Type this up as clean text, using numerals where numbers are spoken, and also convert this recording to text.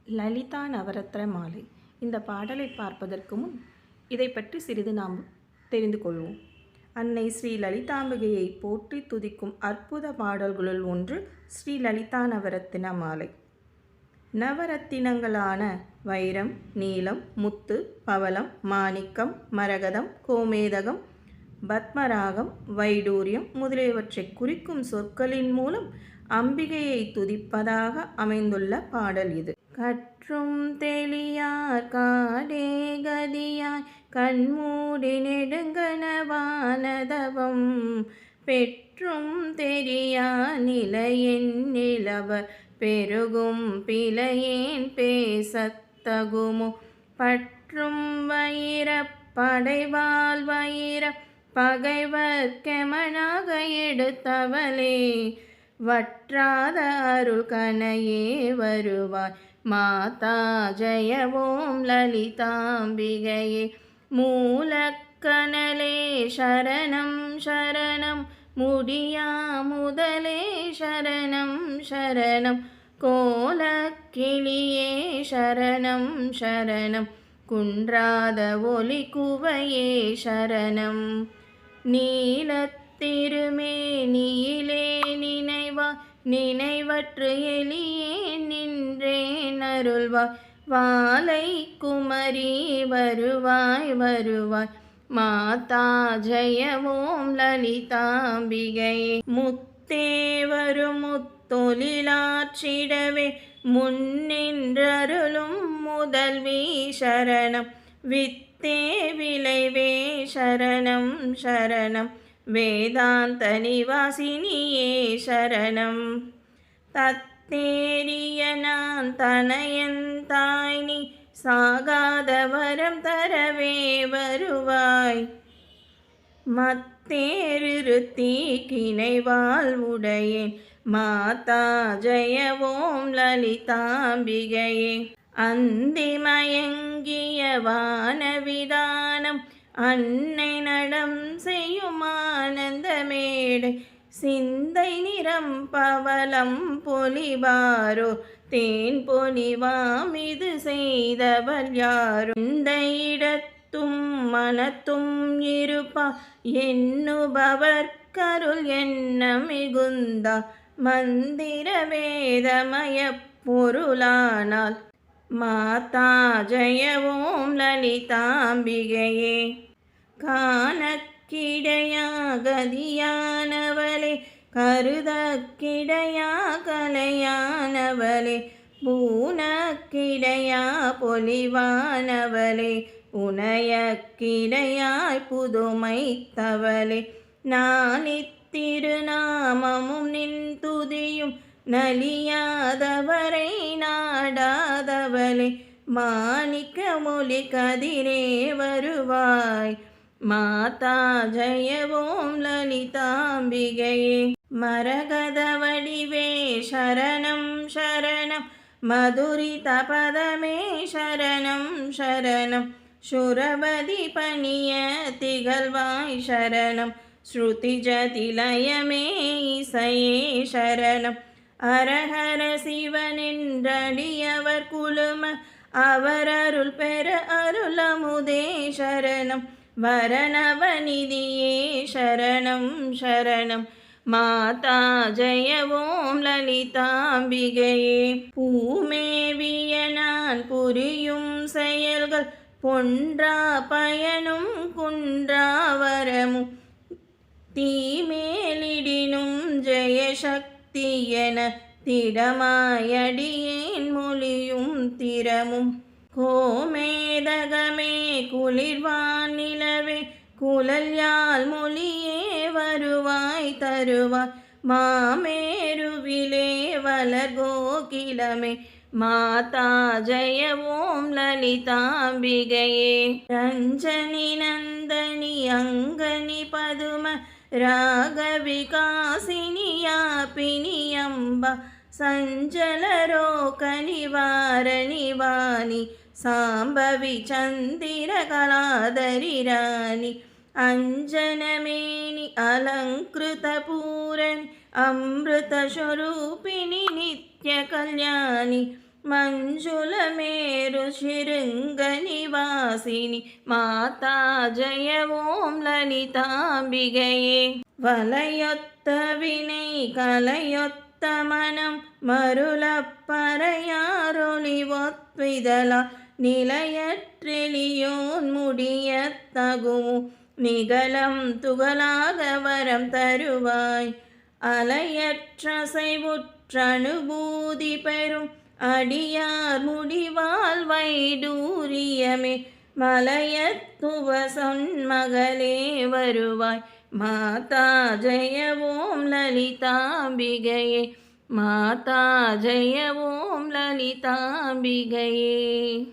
லலிதா நவரத்ன மாலை. இந்த பாடலை பார்ப்பதற்கு முன் இதை பற்றி சிறிது நாம் தெரிந்து கொள்வோம். அன்னை ஸ்ரீ லலிதாம்பிகையை போற்றி துதிக்கும் அற்புத பாடல்களுள் ஒன்று ஸ்ரீ லலிதா நவரத்தின மாலை. நவரத்தினங்களான வைரம், நீலம், முத்து, பவளம், மாணிக்கம், மரகதம், கோமேதகம், பத்மராகம், வைடூரியம் முதலியவற்றை குறிக்கும் சொற்களின் மூலம் அம்பிகையை துதிப்பதாக அமைந்துள்ள பாடல் இது. கற்றும் தெளியார் காடே கதியாய் கண்மூடி நெடுங்கனவானதவம் பெற்றும் தெரியா நிலையென் நிலவர் பெருகும் பிழையேன் பேசத்தகுமோ பற்றும் வைர படைவால் வைர பகைவர் கெமனாக எடுத்தவளே வற்றாத அருள் கனையே வருவாய் மாதா ஜெய ஓம் லலிதாம்பிகையே மூலக்கனலே சரணம் சரணம் முடியா முதலே சரணம் சரணம் கோலக்கிளியே சரணம் சரணம் குன்றாத ஒலி குவையே சரணம் நீலத்திருமேனியிலே நினைவா நினைவற்று எளியே நின்றேன் அருள்வாய் வாலை குமரி வருவாய் வருவாய் மாதா ஜெய ஓம் லலிதாம்பிகையே முத்தே வரும் முத்தொழிலாற்றிடவே முன்னின்றருளும் முதல்வி சரணம் வித்தே விளைவே சரணம் சரணம் வேதாந்த நிவாசினியே சரணம் தத்தேரிய நான் தனயன் தாய் நீ சாகாத வரம் தரவே வருவாய் மத்தேருத்தி கிணைவாள் உடையேன் மாதா ஜெய ஓம் லலிதாம்பிகையே அந்திமயங்கிய வானவிதானம் அன்னை நடம் செய்யும் ஆனந்த மேடை சிந்தை நிறம் பவளம் பொலிவாரோ தேன் பொலிவாம் இது செய்தவள் யாரோ இந்த இடத்தும் மனத்தும் இருப்பா எண்ணுபவர் கருள் என்ன மிகுந்தா மந்திர வேதமய பொருளானால் மாதா ஜெய ஓம் லலிதாம்பிகையே காணக்கிடையா கதியானவளே கருதக்கிடையா கலையானவளே பூனக்கிடையா பொலிவானவளே உனையக்கிடையாய் புதுமைத்தவளே நானித்திருநாமமும் நின் துதியும் நலியாதவரை நாடாதவளே மாணிக்க மொழி கதிரே வருவாய் மாதா ஜெய ஓம் லலிதாம்பிகையே மரகத வடிவே சரணம் சரணம் மதுரித பதமே சரணம் சரணம் சுரபதி பணிய திகழ்வாய் சரணம் ஸ்ருதி ஜதிலயமே இசையே சரணம் அரஹர சிவனென்றடியவர் குழும அவர் அருள் பெற அருளமுதே சரணம் வரணவநிதியே சரணம் சரணம் மாதா ஜெய ஓம் லலிதாம்பிகையே பூமேவிய நான் புரியும் செயல்கள் பொன்றா பயனும் குன்றா வரமும் தீமேலிடினும் ஜெயசக்தி என திடமாயடியேன் மொழியும் திறமும் கோமேதகமே குளிர்வான் நிலவே குழல்யால் மொழியே வருவாய் தருவாய் மாமேருவிலே வளர் கோகிலமே மாதா ஜெய ஓம் லலிதாம்பிகையே ரஞ்சனி நந்தனி அங்கனி பதும ராகவிகாசினியா பிணியம்பா சஞ்சலரோக நிவாரணி வாணி சாம்பவி சந்திர கலாதரி ராணி अंजनमेनि अलंकृतपूरनि अमृतस्वरूपिणि नित्यकल्याणि ಮಂಜುಳಮೇರು ಶೃಂಗನಿವಾಸಿನಿ ಮಾತಾ ಜಯ ಓಂ ಲಲಿತಾಂಬಿகையே. வலையொத்த வினை கலையொத்த மனம் மருளப்பறையாரொளி ஒத்விதலா நிலையற்றெளியோன் முடியத் தகுமு நிகழம் துகளாக வரம் தருவாய். அலையற்றசைவுற்றனுபூதி பெறும் அடியார் முடிவால் வைடூரியமே மலையத்துவ சொன்மகளே வருவாய். மாதா ஜெய ஓம் லலிதாம்பிகையே. மாதா ஜெய ஓம் லலிதாம்பிகையே.